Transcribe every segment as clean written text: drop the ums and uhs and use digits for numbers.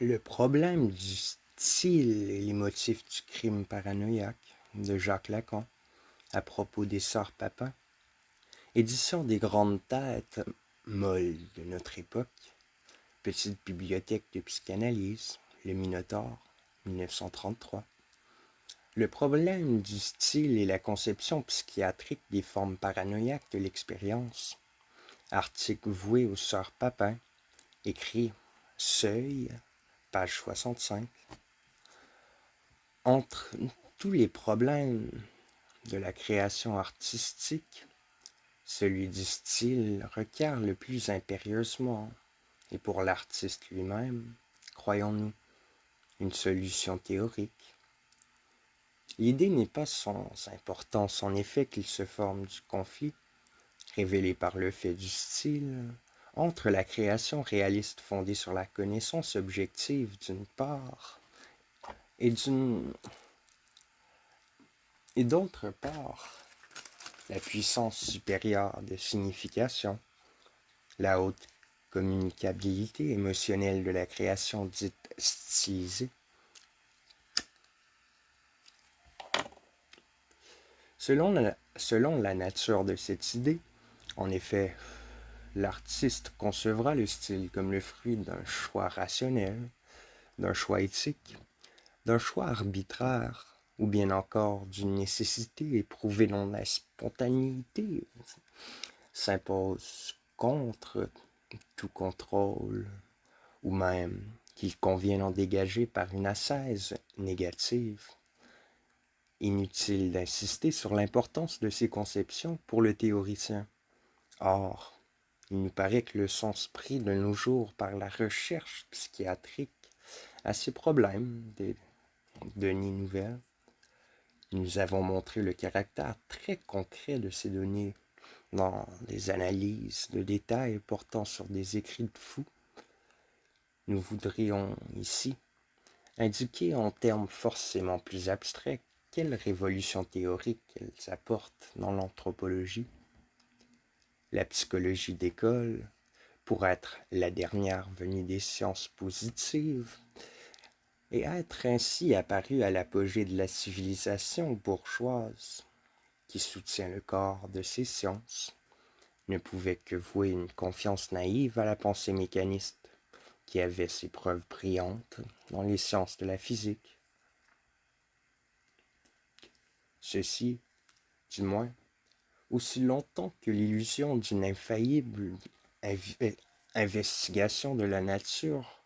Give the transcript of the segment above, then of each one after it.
Le problème du style et les motifs du crime paranoïaque de Jacques Lacan à propos des sœurs Papin, édition des grandes têtes molles de notre époque, petite bibliothèque de psychanalyse, le Minotaure, 1933. Le problème du style et la conception psychiatrique des formes paranoïaques de l'expérience, article voué aux sœurs Papin, écrit Seuil, page 65. Entre tous les problèmes de la création artistique, celui du style requiert le plus impérieusement, et pour l'artiste lui-même, croyons-nous, une solution théorique. L'idée n'est pas sans importance en effet qu'il se forme du conflit, révélé par le fait du style, entre la création réaliste fondée sur la connaissance objective d'une part, et d'autre part, la puissance supérieure de signification, la haute communicabilité émotionnelle de la création dite stylisée. Selon la nature de cette idée, en effet, l'artiste concevra le style comme le fruit d'un choix rationnel, d'un choix éthique, d'un choix arbitraire, ou bien encore d'une nécessité éprouvée dont la spontanéité s'impose contre tout contrôle, ou même qu'il convient d'en dégager par une ascèse négative. Inutile d'insister sur l'importance de ces conceptions pour le théoricien. Or, il nous paraît que le sens pris de nos jours par la recherche psychiatrique à ces problèmes des données nouvelles, nous avons montré le caractère très concret de ces données dans des analyses de détails portant sur des écrits de fous. Nous voudrions ici indiquer en termes forcément plus abstraits quelle révolution théorique elles apportent dans l'anthropologie. La psychologie d'école, pour être la dernière venue des sciences positives, et être ainsi apparue à l'apogée de la civilisation bourgeoise, qui soutient le corps de ces sciences, ne pouvait que vouer une confiance naïve à la pensée mécaniste, qui avait ses preuves brillantes dans les sciences de la physique. Ceci, du moins, aussi longtemps que l'illusion d'une infaillible investigation de la nature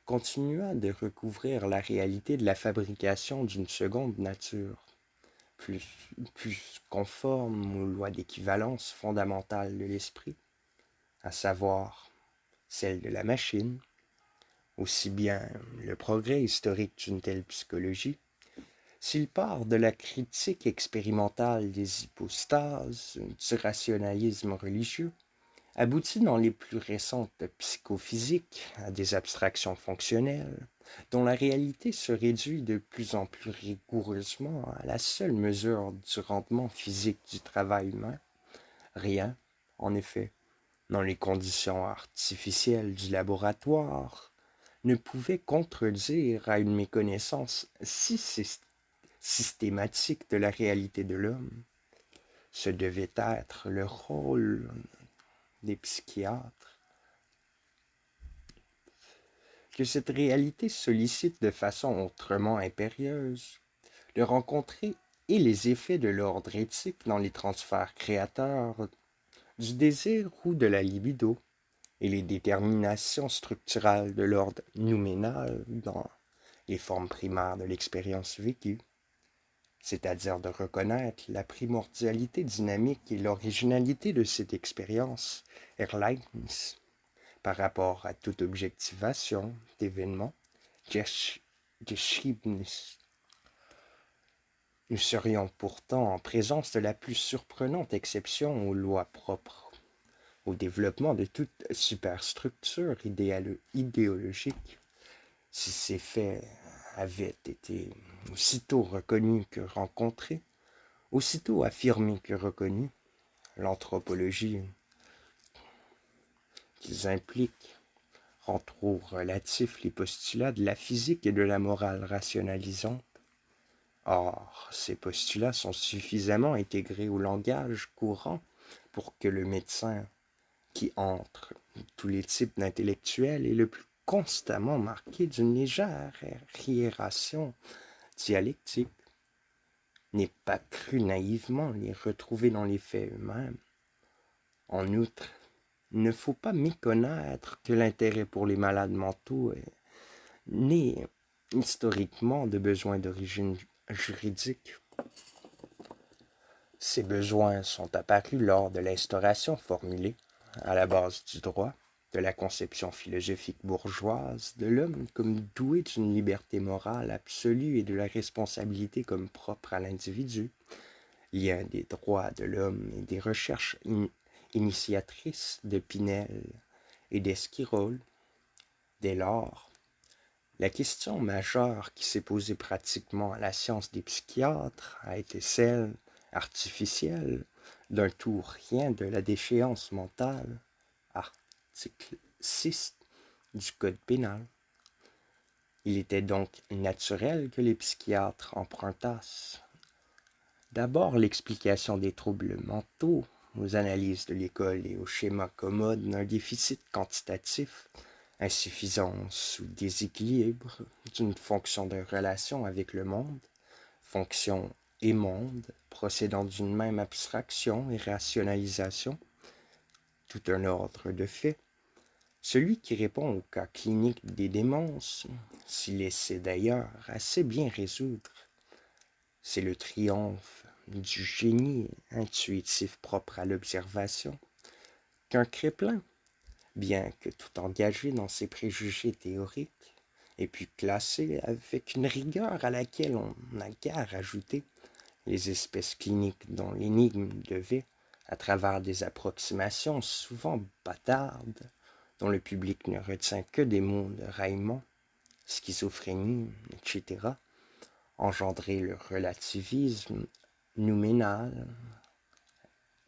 continua de recouvrir la réalité de la fabrication d'une seconde nature, plus conforme aux lois d'équivalence fondamentales de l'esprit, à savoir celle de la machine, aussi bien le progrès historique d'une telle psychologie, s'il part de la critique expérimentale des hypostases, du rationalisme religieux, aboutit dans les plus récentes psychophysiques à des abstractions fonctionnelles, dont la réalité se réduit de plus en plus rigoureusement à la seule mesure du rendement physique du travail humain. Rien, en effet, dans les conditions artificielles du laboratoire, ne pouvait contredire à une méconnaissance si systématique de la réalité de l'homme. Ce devait être le rôle des psychiatres. Que cette réalité sollicite de façon autrement impérieuse, de rencontrer et les effets de l'ordre éthique dans les transferts créateurs du désir ou de la libido, et les déterminations structurales de l'ordre nouménal dans les formes primaires de l'expérience vécue, c'est-à-dire de reconnaître la primordialité dynamique et l'originalité de cette expérience, Erleibniz, par rapport à toute objectivation d'événements, Geschiedenis. Nous serions pourtant en présence de la plus surprenante exception aux lois propres au développement de toute superstructure idéologique, si ces faits avaient été aussitôt reconnus que rencontrés, aussitôt affirmés que reconnus, l'anthropologie qu'ils impliquent rend trop relatifs les postulats de la physique et de la morale rationalisante. Or, ces postulats sont suffisamment intégrés au langage courant pour que le médecin, qui entre tous les types d'intellectuels, est le plus constamment marqué d'une légère hiération dialectique, n'ait pas cru naïvement les retrouver dans les faits eux-mêmes. En outre, il ne faut pas méconnaître que l'intérêt pour les malades mentaux est né historiquement de besoins d'origine juridique. Ces besoins sont apparus lors de l'instauration formulée, à la base du droit, de la conception philosophique bourgeoise de l'homme comme doué d'une liberté morale absolue et de la responsabilité comme propre à l'individu, lien des droits de l'homme et des recherches initiatrices de Pinel et d'Esquirol. Dès lors, la question majeure qui s'est posée pratiquement à la science des psychiatres a été celle, artificielle, d'un tout ou rien de la déchéance mentale, article 6 du Code pénal. Il était donc naturel que les psychiatres empruntassent d'abord l'explication des troubles mentaux aux analyses de l'école et aux schémas commodes d'un déficit quantitatif, insuffisance ou déséquilibre d'une fonction de relation avec le monde, fonction et monde procédant d'une même abstraction et rationalisation, tout un ordre de faits. Celui qui répond au cas clinique des démences, s'il essaie d'ailleurs assez bien résoudre, c'est le triomphe du génie intuitif propre à l'observation qu'un Créplin, bien que tout engagé dans ses préjugés théoriques, ait pu classer avec une rigueur à laquelle on n'a qu'à rajouter les espèces cliniques dont l'énigme devait, à travers des approximations souvent bâtardes, dont le public ne retient que des mots de raillement, schizophrénie, etc., engendrer le relativisme nouménal,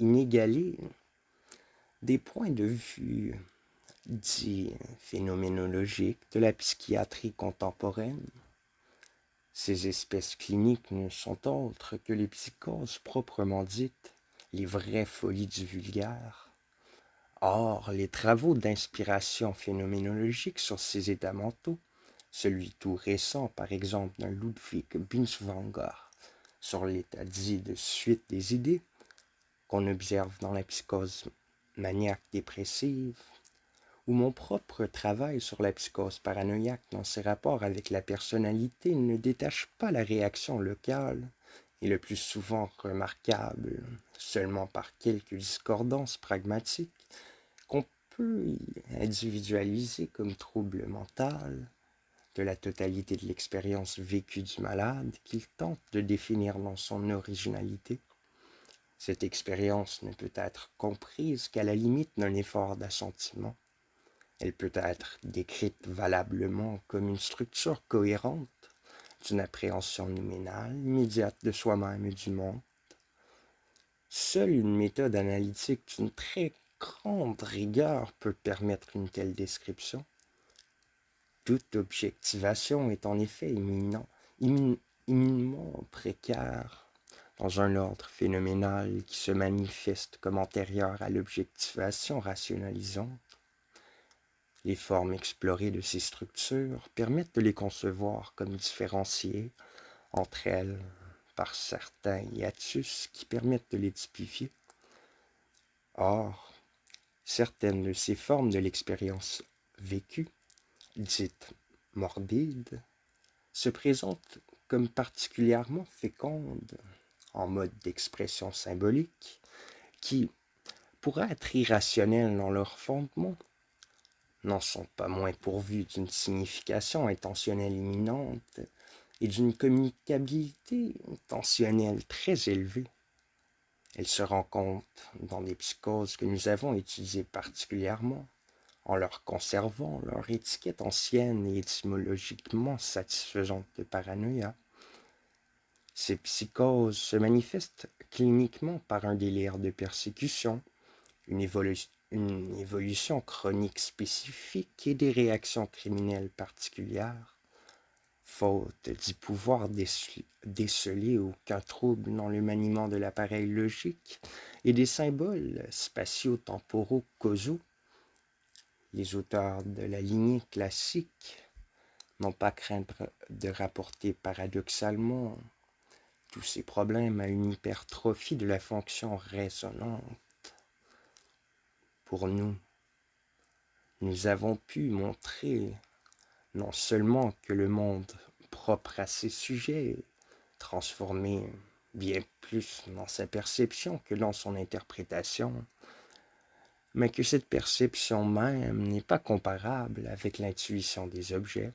inégalé, des points de vue dits phénoménologiques de la psychiatrie contemporaine. Ces espèces cliniques ne sont autres que les psychoses proprement dites, les vraies folies du vulgaire. Or, les travaux d'inspiration phénoménologique sur ces états mentaux, celui tout récent par exemple d'un Ludwig Binswanger sur l'état dit de suite des idées, qu'on observe dans la psychose maniaque dépressive, ou mon propre travail sur la psychose paranoïaque dans ses rapports avec la personnalité ne détache pas la réaction locale, et le plus souvent remarquable seulement par quelques discordances pragmatiques, qu'on peut individualiser comme trouble mental, de la totalité de l'expérience vécue du malade qu'il tente de définir dans son originalité. Cette expérience ne peut être comprise qu'à la limite d'un effort d'assentiment. Elle peut être décrite valablement comme une structure cohérente d'une appréhension nouménale immédiate de soi-même et du monde. Seule une méthode analytique d'une très grande rigueur peut permettre une telle description. Toute objectivation est en effet éminemment précaire dans un ordre phénoménal qui se manifeste comme antérieur à l'objectivation rationalisante. Les formes explorées de ces structures permettent de les concevoir comme différenciées entre elles par certains hiatus qui permettent de les typifier. Or, certaines de ces formes de l'expérience vécue, dites morbides, se présentent comme particulièrement fécondes en mode d'expression symbolique qui, pour être irrationnels dans leur fondement, n'en sont pas moins pourvus d'une signification intentionnelle imminente et d'une communicabilité intentionnelle très élevée. Elles se rencontrent dans des psychoses que nous avons étudiées particulièrement, en leur conservant leur étiquette ancienne et étymologiquement satisfaisante de paranoïa. Ces psychoses se manifestent cliniquement par un délire de persécution, une une évolution chronique spécifique et des réactions criminelles particulières, faute d'y pouvoir déceler aucun trouble dans le maniement de l'appareil logique et des symboles spatio-temporaux causaux, les auteurs de la lignée classique n'ont pas craint de rapporter paradoxalement tous ces problèmes à une hypertrophie de la fonction raisonnante. Pour nous, nous avons pu montrer non seulement que le monde propre à ces sujets est transformé bien plus dans sa perception que dans son interprétation, mais que cette perception même n'est pas comparable avec l'intuition des objets,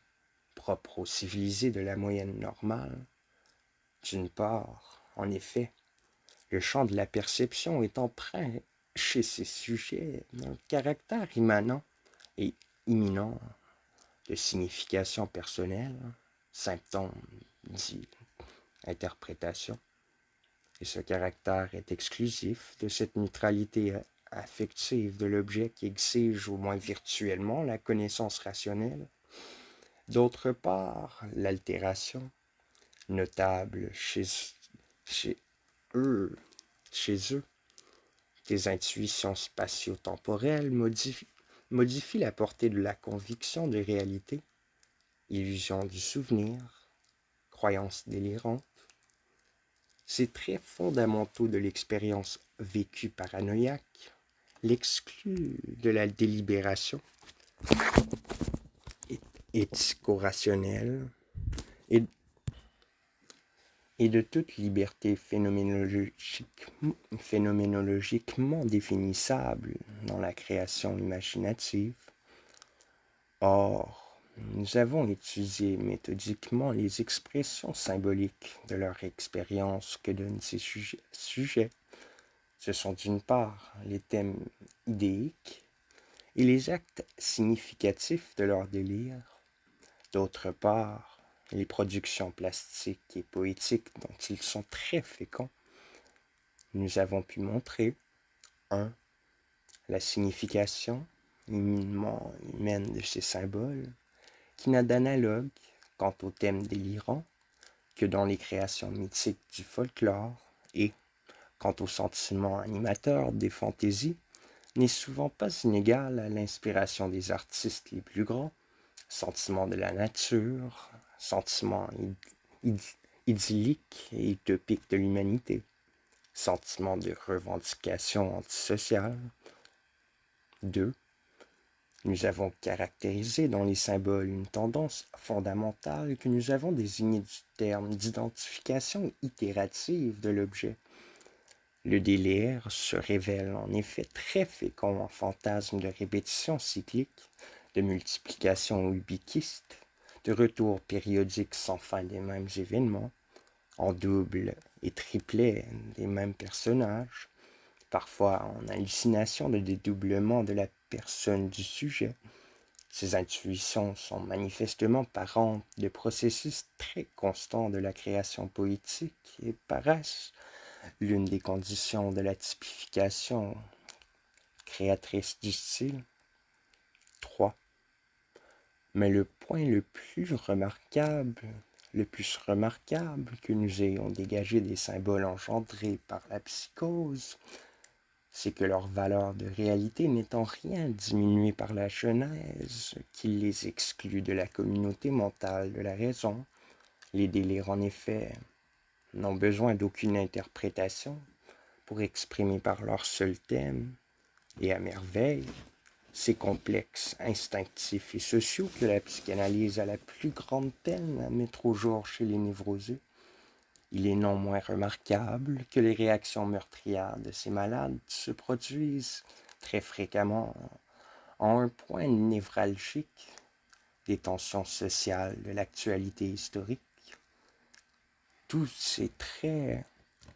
propre aux civilisés de la moyenne normale. D'une part, en effet, le champ de la perception est empreint chez ces sujets d'un caractère immanent et imminent de signification personnelle, symptôme dit interprétation, et ce caractère est exclusif de cette neutralité affective de l'objet qui exige au moins virtuellement la connaissance rationnelle. D'autre part, l'altération, notable chez eux, des intuitions spatio-temporelles modifie la portée de la conviction de réalité, illusion du souvenir, croyance délirante. Ces traits fondamentaux de l'expérience vécue paranoïaque l'excluent de la délibération éthico-rationnelle et de toute liberté phénoménologiquement définissable dans la création imaginative. Or, nous avons étudié méthodiquement les expressions symboliques de leur expérience que donnent ces sujets. Ce sont d'une part les thèmes idéiques et les actes significatifs de leur délire, d'autre part les productions plastiques et poétiques dont ils sont très féconds. Nous avons pu montrer 1. La signification éminemment humaine de ces symboles, qui n'a d'analogue quant aux thèmes délirants que dans les créations mythiques du folklore, et, quant aux sentiments animateurs des fantaisies, n'est souvent pas inégal à l'inspiration des artistes les plus grands, sentiments de la nature, sentiments idylliques et utopiques de l'humanité, sentiments de revendication antisociale. 2. Nous avons caractérisé dans les symboles une tendance fondamentale que nous avons désignée du terme d'identification itérative de l'objet. Le délire se révèle en effet très fécond en fantasmes de répétition cyclique, de multiplication ubiquiste, de retour périodique sans fin des mêmes événements, en double et triplet des mêmes personnages, parfois en hallucination de dédoublement de la personne du sujet. Ces intuitions sont manifestement parentes de processus très constants de la création poétique et paraissent l'une des conditions de la typification créatrice du style. 3. Mais le point le plus remarquable que nous ayons dégagé des symboles engendrés par la psychose, c'est que leur valeur de réalité n'est en rien diminuée par la genèse qui les exclut de la communauté mentale de la raison. Les délires, en effet, n'ont besoin d'aucune interprétation pour exprimer par leur seul thème, et à merveille, ces complexes instinctifs et sociaux que la psychanalyse a la plus grande peine à mettre au jour chez les névrosés. Il est non moins remarquable que les réactions meurtrières de ces malades se produisent très fréquemment en un point névralgique des tensions sociales de l'actualité historique. Tous ces traits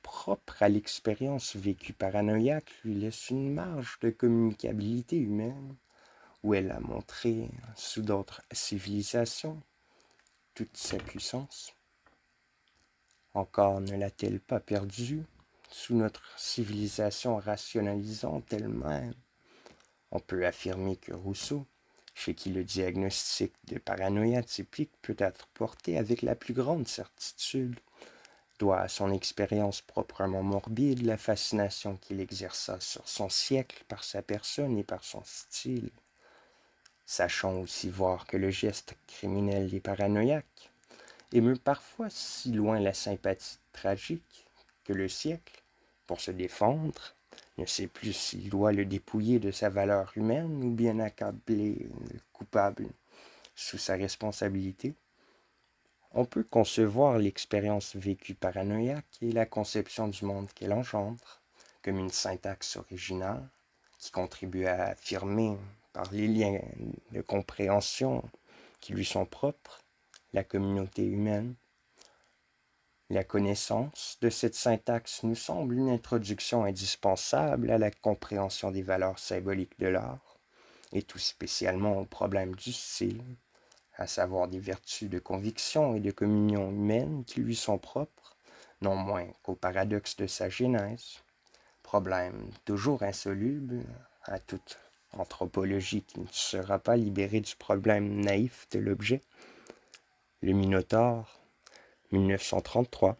propres à l'expérience vécue paranoïaque lui laissent une marge de communicabilité humaine où elle a montré, sous d'autres civilisations, toute sa puissance. Encore ne l'a-t-elle pas perdue sous notre civilisation rationalisante elle-même. On peut affirmer que Rousseau, chez qui le diagnostic de paranoïa typique peut être porté avec la plus grande certitude, doit à son expérience proprement morbide la fascination qu'il exerça sur son siècle par sa personne et par son style. Sachant aussi voir que le geste criminel des paranoïaques émeut parfois si loin la sympathie tragique que le siècle, pour se défendre, ne sait plus s'il doit le dépouiller de sa valeur humaine ou bien accabler le coupable sous sa responsabilité. On peut concevoir l'expérience vécue paranoïaque et la conception du monde qu'elle engendre comme une syntaxe originale qui contribue à affirmer, par les liens de compréhension qui lui sont propres, la communauté humaine. La connaissance de cette syntaxe nous semble une introduction indispensable à la compréhension des valeurs symboliques de l'art, et tout spécialement au problème du style, à savoir des vertus de conviction et de communion humaine qui lui sont propres, non moins qu'au paradoxe de sa genèse, problème toujours insoluble à toute anthropologie qui ne sera pas libérée du problème naïf de l'objet. Le Minotaure, 1933.